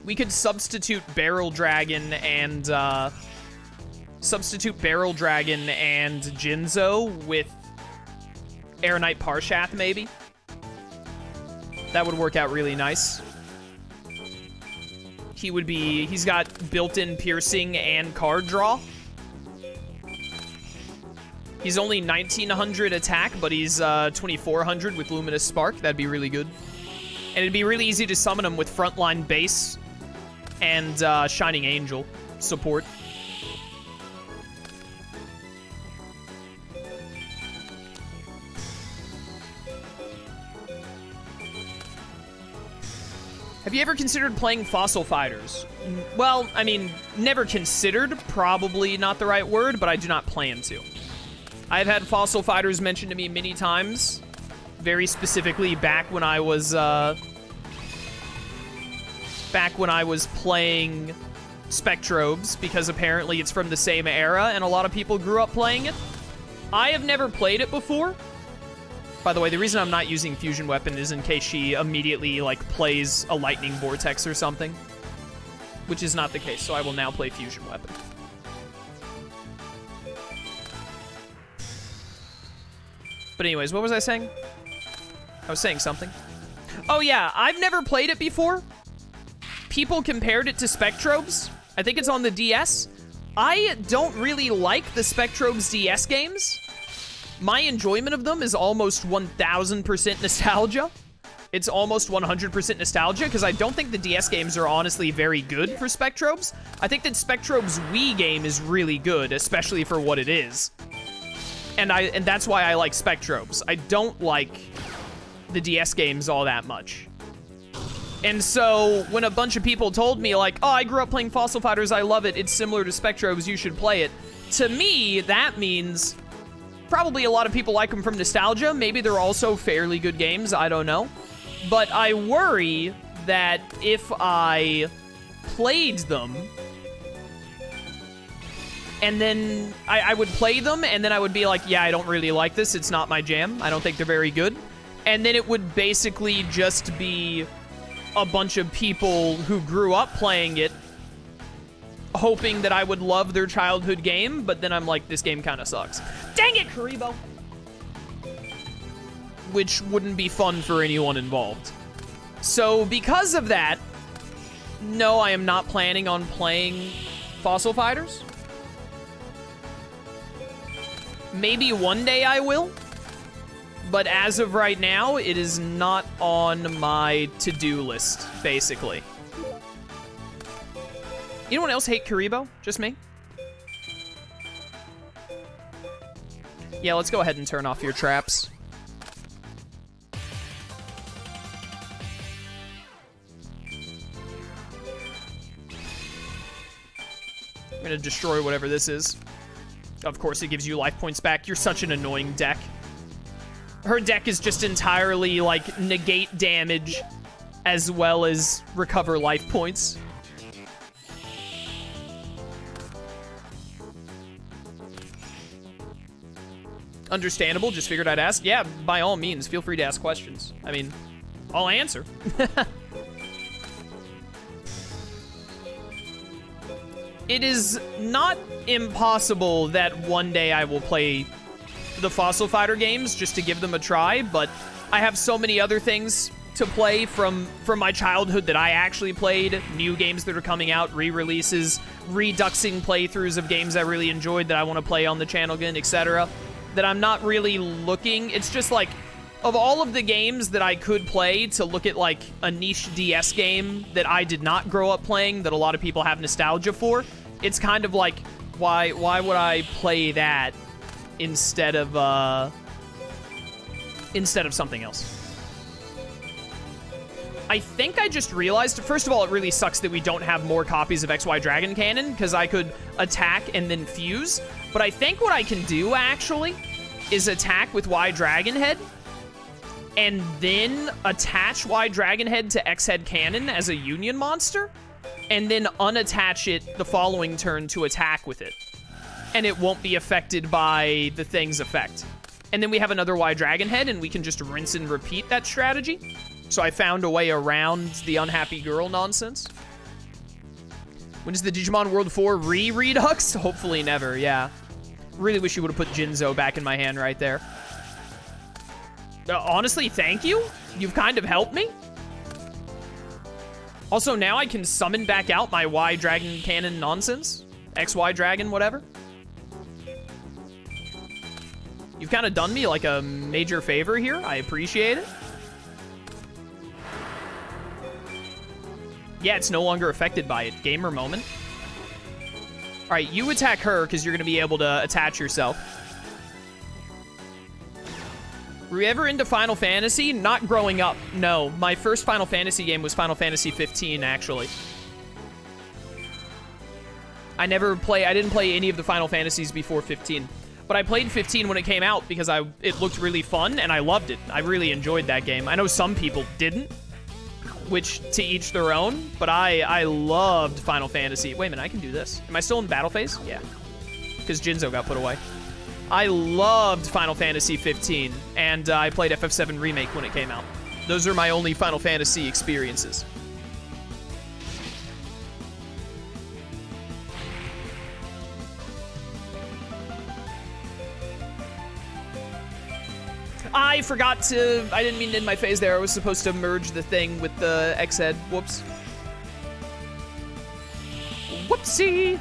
We could substitute Barrel Dragon and Jinzo with Air Knight Parshath, maybe. That would work out really nice. He's got built-in piercing and card draw. He's only 1900 attack, but he's 2400 with Luminous Spark. That'd be really good. And it'd be really easy to summon him with Frontline Base and Shining Angel support. Have you ever considered playing Fossil Fighters? Well, I mean, never considered, probably not the right word, but I do not plan to. I've had Fossil Fighters mentioned to me many times, very specifically back when I was playing Spectrobes, because apparently it's from the same era and a lot of people grew up playing it. I have never played it before. By the way, the reason I'm not using Fusion Weapon is in case she immediately, like, plays a Lightning Vortex or something. Which is not the case, so I will now play Fusion Weapon. But anyways, what was I saying? I was saying something. Oh yeah, I've never played it before. People compared it to Spectrobes. I think it's on the DS. I don't really like the Spectrobes DS games. My enjoyment of them is almost 1000% nostalgia. It's almost 100% nostalgia, because I don't think the DS games are honestly very good for Spectrobes. I think that Spectrobes Wii game is really good, especially for what it is. And that's why I like Spectrobes. I don't like the DS games all that much. And so, when a bunch of people told me, like, oh, I grew up playing Fossil Fighters, I love it, it's similar to Spectrobes, you should play it. To me, that means probably a lot of people like them from nostalgia. Maybe they're also fairly good games, I don't know. But I worry that if I played them, and then I would play them, and then I would be like, yeah, I don't really like this, it's not my jam, I don't think they're very good. And then it would basically just be a bunch of people who grew up playing it, hoping that I would love their childhood game, but then I'm like, this game kind of sucks. Dang it, Karibo! Which wouldn't be fun for anyone involved. So, because of that, no, I am not planning on playing Fossil Fighters. Maybe one day I will. But as of right now, it is not on my to-do list, basically. Anyone else hate Karibo? Just me? Yeah, let's go ahead and turn off your traps. I'm gonna destroy whatever this is. Of course, it gives you life points back. You're such an annoying deck. Her deck is just entirely, like, negate damage as well as recover life points. Understandable, just figured I'd ask. Yeah, by all means, feel free to ask questions. I mean, I'll answer. It is not impossible that one day I will play the Fossil Fighter games just to give them a try, but I have so many other things to play from my childhood that I actually played, new games that are coming out, re-releases, reduxing playthroughs of games I really enjoyed that I want to play on the channel again, etc., that I'm not really looking. It's just like, of all of the games that I could play to look at like a niche DS game that I did not grow up playing, that a lot of people have nostalgia for, it's kind of like, why would I play that instead of something else? I think I just realized, first of all, it really sucks that we don't have more copies of XY Dragon Cannon, because I could attack and then fuse. But I think what I can do, actually, is attack with Y Dragon Head, and then attach Y Dragon Head to X Head Cannon as a Union monster, and then unattach it the following turn to attack with it. And it won't be affected by the thing's effect. And then we have another Y Dragon Head, and we can just rinse and repeat that strategy. So I found a way around the unhappy girl nonsense. When is the Digimon World 4 Redux? Hopefully never, yeah. Really wish you would have put Jinzo back in my hand right there. Honestly, thank you. You've kind of helped me. Also, now I can summon back out my Y Dragon Cannon nonsense. XY Dragon, whatever. You've kind of done me like a major favor here. I appreciate it. Yeah, it's no longer affected by it. Gamer moment. All right, you attack her because you're going to be able to attach yourself. Were you ever into Final Fantasy? Not growing up, no. My first Final Fantasy game was Final Fantasy 15, actually. I didn't play any of the Final Fantasies before 15. But I played 15 when it came out because it looked really fun, and I loved it. I really enjoyed that game. I know some people didn't, which to each their own, but I loved Final Fantasy. Wait a minute, I can do this. Am I still in battle phase? Yeah, because Jinzo got put away. I loved Final Fantasy 15, and I played FF7 Remake when it came out. Those are my only Final Fantasy experiences. I didn't mean to end my phase there. I was supposed to merge the thing with the X-Head. Whoops. Whoopsie!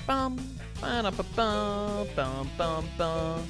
Bum, ba-da-ba-bum, bum, bum, bum.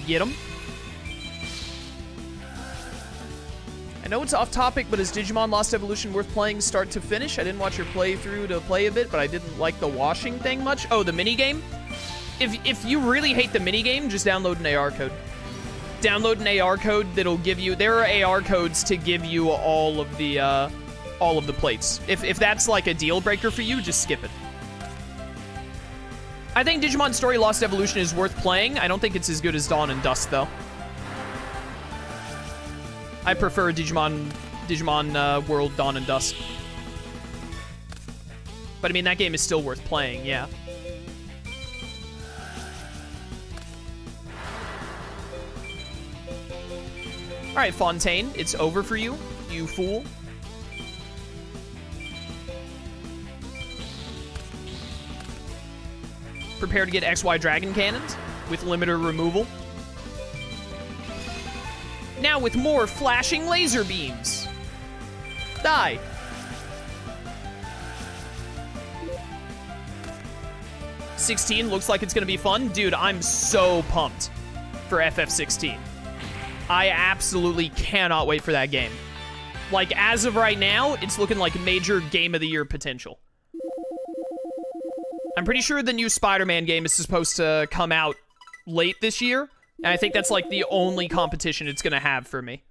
Get him. I know it's off topic, but is Digimon Lost Evolution worth playing start to finish? I didn't watch your playthrough to play a bit, but I didn't like the washing thing much. Oh, the minigame? If you really hate the minigame, just download an AR code. Download an AR code that'll give you... There are AR codes to give you all of the plates. If that's like a deal breaker for you, just skip it. I think Digimon Story Lost Evolution is worth playing. I don't think it's as good as Dawn and Dusk, though. I prefer Digimon World Dawn and Dusk. But I mean, that game is still worth playing, yeah. All right, Fontaine, it's over for you, you fool. Prepare to get XY Dragon Cannons with limiter removal. Now with more flashing laser beams. Die. $16 looks like it's gonna be fun. Dude, I'm so pumped for FF16. I absolutely cannot wait for that game. Like, as of right now, it's looking like major Game of the Year potential. I'm pretty sure the new Spider-Man game is supposed to come out late this year, and I think that's, like, the only competition it's gonna have for me.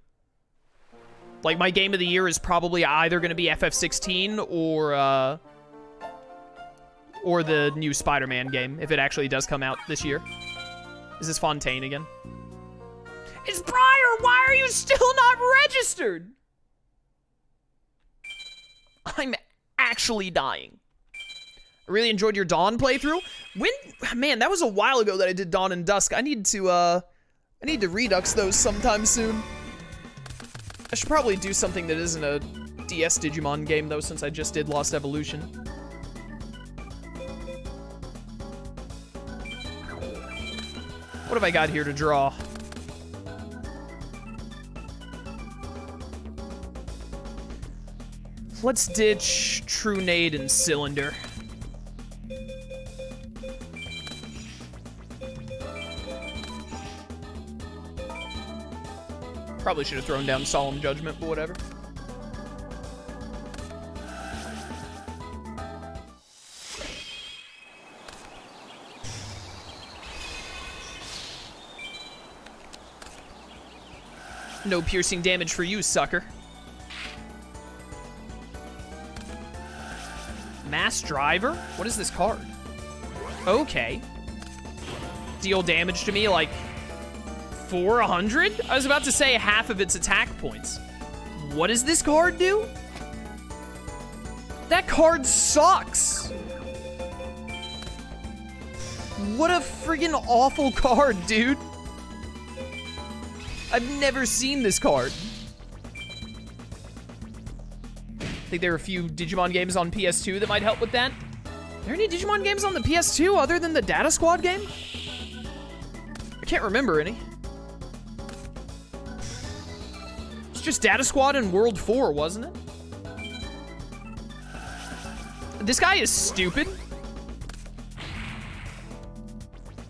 Like, my Game of the Year is probably either gonna be FF16 or the new Spider-Man game, if it actually does come out this year. Is this Fontaine again? It's Brier! Why are you still not registered? I'm actually dying. I really enjoyed your Dawn playthrough. Man, that was a while ago that I did Dawn and Dusk. I need to redux those sometime soon. I should probably do something that isn't a DS Digimon game, though, since I just did Lost Evolution. What have I got here to draw? Let's ditch True Nade and Cylinder. Probably should have thrown down Solemn Judgment, but whatever. No piercing damage for you, sucker. Mass Driver? What is this card? Okay. Deal damage to me, like 400? I was about to say half of its attack points. What does this card do? That card sucks. What a friggin' awful card, dude. I've never seen this card. I think there are a few Digimon games on PS2 that might help with that. Are there any Digimon games on the PS2 other than the Data Squad game? I can't remember any. It's just Data Squad and World 4, wasn't it? This guy is stupid.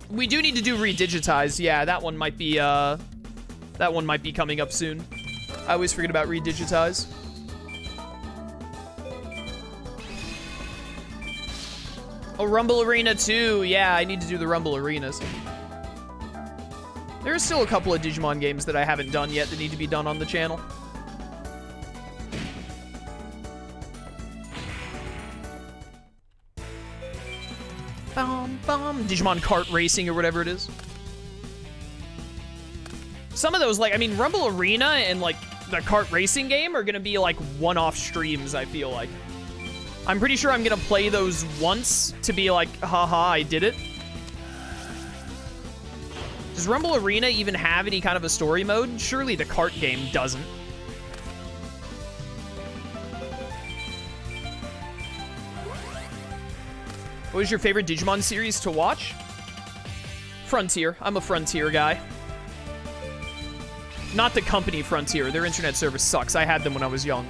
We do need to do redigitize. Yeah, that one might be coming up soon. I always forget about redigitize. Oh, Rumble Arena 2. Yeah, I need to do the Rumble Arenas. There's still a couple of Digimon games that I haven't done yet that need to be done on the channel. Digimon Kart Racing or whatever it is. Some of those, like, I mean, Rumble Arena and, like, the kart racing game are gonna be, like, one-off streams, I feel like. I'm pretty sure I'm gonna play those once to be like, haha, I did it. Does Rumble Arena even have any kind of a story mode? Surely the kart game doesn't. What was your favorite Digimon series to watch? Frontier. I'm a Frontier guy. Not the company Frontier. Their internet service sucks. I had them when I was young.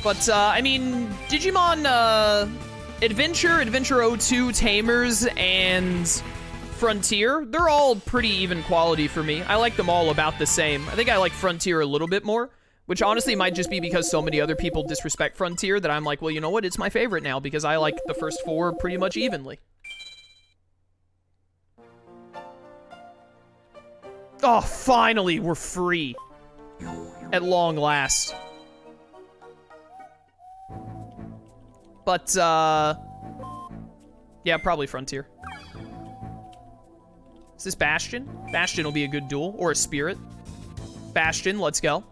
But, I mean, Digimon, Adventure 02, Tamers, and Frontier, they're all pretty even quality for me. I like them all about the same. I think I like Frontier a little bit more. Which honestly might just be because so many other people disrespect Frontier that I'm like, well, you know what? It's my favorite now because I like the first four pretty much evenly. Oh, finally, we're free. At long last. But, yeah, probably Frontier. Is this Bastion? Bastion will be a good duel. Or a Spirit. Bastion, let's go.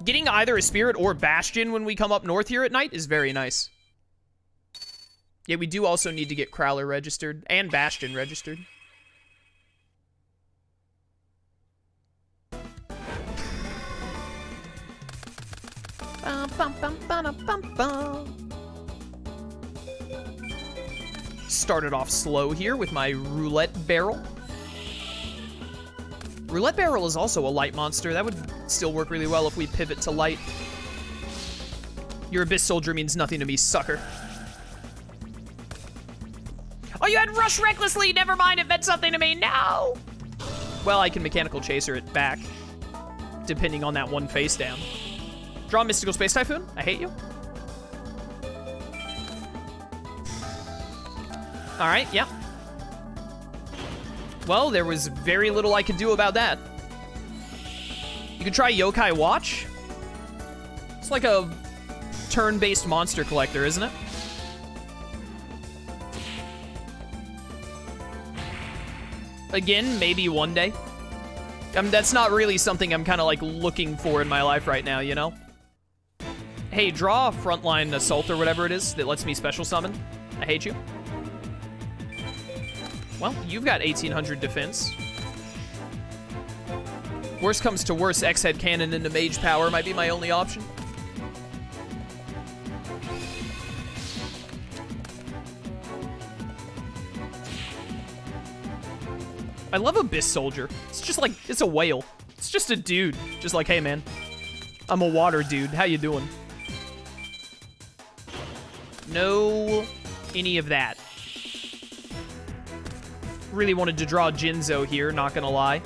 Getting either a Spirit or Bastion when we come up north here at night is very nice. Yeah, we do also need to get Crowler registered and Bastion registered. Started off slow here with my Roulette Barrel. Roulette Barrel is also a light monster. That would still work really well if we pivot to light. Your Abyss Soldier means nothing to me, sucker. Oh, you had Rush Recklessly! Never mind, it meant something to me, no! Well, I can Mechanical Chaser it back, depending on that one face down. Draw Mystical Space Typhoon. I hate you. Alright, yeah. Well, there was very little I could do about that. You could try Yokai Watch. It's like a turn-based monster collector, isn't it? Again, maybe one day. That's not really something I'm kind of like looking for in my life right now, you know? Hey, draw a Frontline Assault or whatever it is that lets me special summon. I hate you. Well, you've got 1800 defense. Worst comes to worst, X-Head Cannon into Mage Power might be my only option. I love Abyss Soldier. It's just like, it's a whale. It's just a dude. Just like, hey man, I'm a water dude. How you doing? No, any of that. Really wanted to draw Jinzo here, not gonna lie.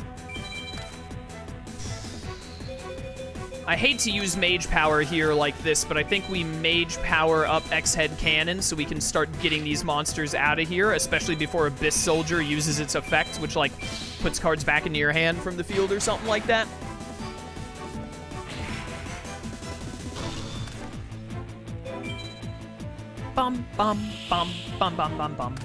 I hate to use Mage Power here like this, but I think we Mage Power up X-Head Cannon so we can start getting these monsters out of here, especially before Abyss Soldier uses its effect, which, like, puts cards back into your hand from the field or something like that. Bum, bum, bum, bum, bum, bum, bum.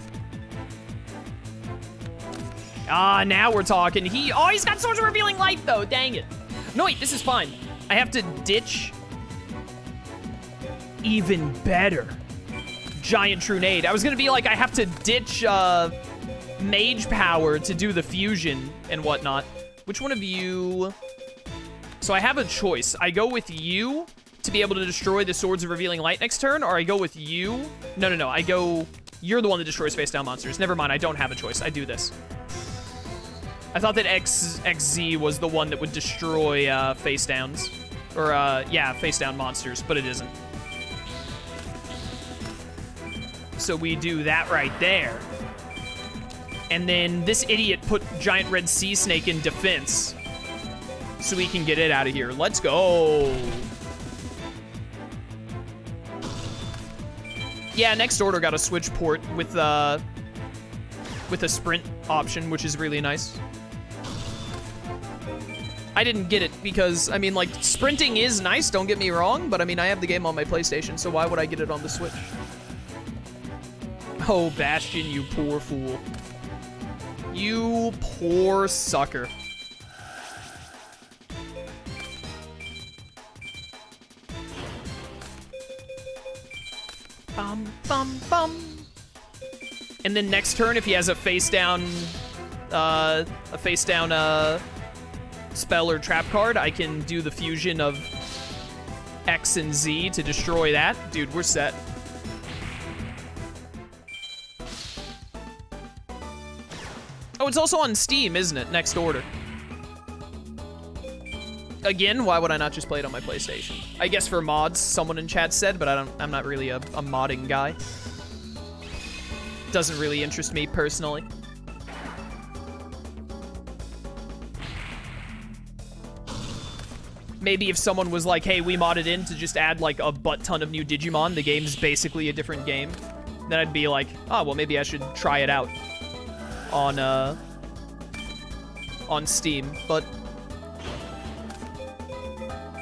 Ah, now we're talking. He's got Swords of Revealing Light, though. Dang it. No, wait, this is fine. I have to ditch. Even better. Giant Trunade. I was gonna be like, I have to ditch, Mage Power to do the fusion and whatnot. Which one of you... So I have a choice. I go with you to be able to destroy the Swords of Revealing Light next turn, or I go with you... No. I go... You're the one that destroys face-down monsters. Never mind, I don't have a choice. I do this. I thought that XZ was the one that would destroy, face-downs. Or, yeah, face-down monsters, but it isn't. So we do that right there. And then this idiot put Giant Red Sea Snake in defense. So we can get it out of here. Let's go. Yeah, next order got a switch port with a sprint option, which is really nice. I didn't get it because, I mean, like, sprinting is nice, don't get me wrong, but I mean, I have the game on my PlayStation, so why would I get it on the Switch? Oh, Bastion, you poor fool. You poor sucker. Bum, bum, bum. And then next turn, if he has a face-down spell or trap card, I can do the fusion of X and Z to destroy that. Dude, we're set. Oh, it's also on Steam, isn't it? Next order. Again, why would I not just play it on my PlayStation? I guess for mods, someone in chat said, but I'm not really a modding guy. Doesn't really interest me personally. Maybe if someone was like, hey, we modded in to just add like a butt ton of new Digimon, the game's basically a different game, then I'd be like, oh, well, maybe I should try it out on Steam, but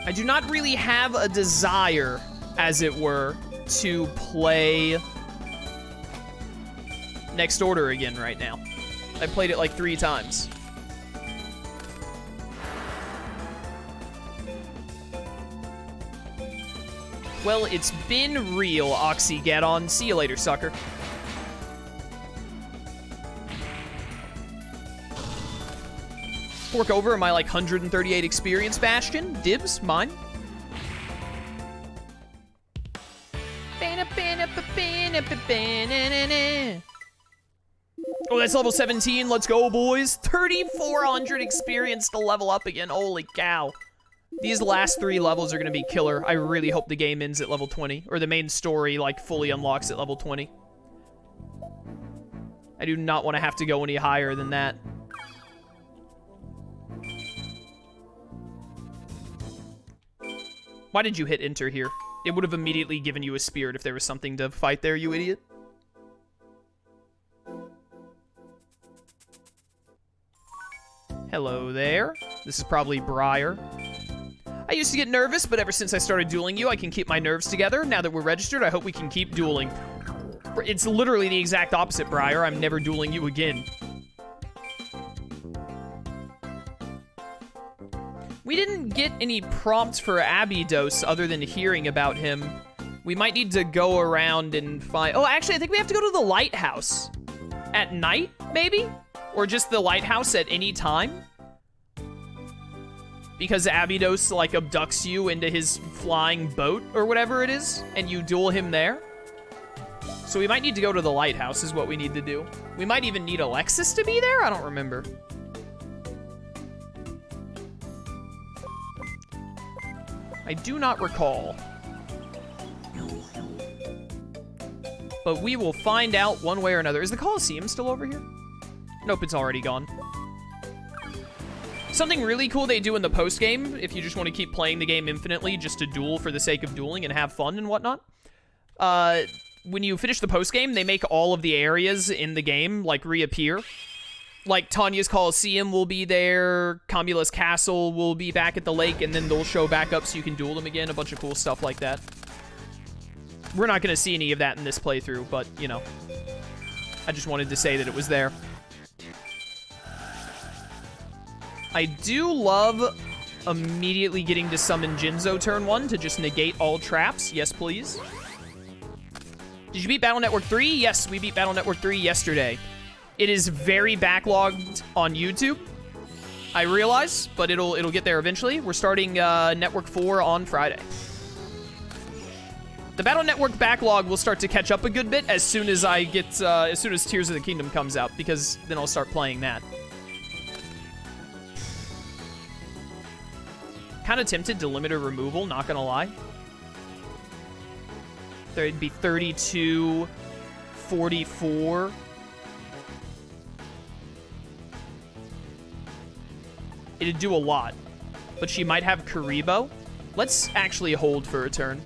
I do not really have a desire, as it were, to play Next Order again right now. I played it like 3 times. Well, it's been real, Oxygeddon. See you later, sucker. Fork over my, like, 138 experience Bastion. Dibs, mine. Oh, that's level 17. Let's go, boys. 3,400 experience to level up again. Holy cow. These last 3 levels are going to be killer. I really hope the game ends at level 20. Or the main story, like, fully unlocks at level 20. I do not want to have to go any higher than that. Why did you hit enter here? It would have immediately given you a spirit if there was something to fight there, you idiot. Hello there. This is probably Brier. I used to get nervous, but ever since I started dueling you, I can keep my nerves together. Now that we're registered, I hope we can keep dueling. It's literally the exact opposite, Brier. I'm never dueling you again. We didn't get any prompts for Abydos other than hearing about him. We might need to go around and find... Oh, actually, I think we have to go to the lighthouse. At night, maybe? Or just the lighthouse at any time? Because Abydos, like, abducts you into his flying boat or whatever it is, and you duel him there. So we might need to go to the lighthouse is what we need to do. We might even need Alexis to be there? I don't remember. I do not recall. But we will find out one way or another. Is the Coliseum still over here? Nope, it's already gone. Something really cool they do in the post-game, if you just want to keep playing the game infinitely, just to duel for the sake of dueling and have fun and whatnot. When you finish the post-game, they make all of the areas in the game, like, reappear. Like, Tanya's Coliseum will be there, Camula's Castle will be back at the lake, and then they'll show back up so you can duel them again, a bunch of cool stuff like that. We're not going to see any of that in this playthrough, but, you know, I just wanted to say that it was there. I do love immediately getting to summon Jinzo turn 1 to just negate all traps. Yes, please. Did you beat Battle Network 3? Yes, we beat Battle Network 3 yesterday. It is very backlogged on YouTube, I realize, but it'll get there eventually. We're starting Network 4 on Friday. The Battle Network backlog will start to catch up a good bit as soon as I get, as soon as Tears of the Kingdom comes out, because then I'll start playing that. Kind of tempted to limiter removal, not gonna lie. There'd be 32, 44. It'd do a lot, but she might have Karibo. Let's actually hold for a turn.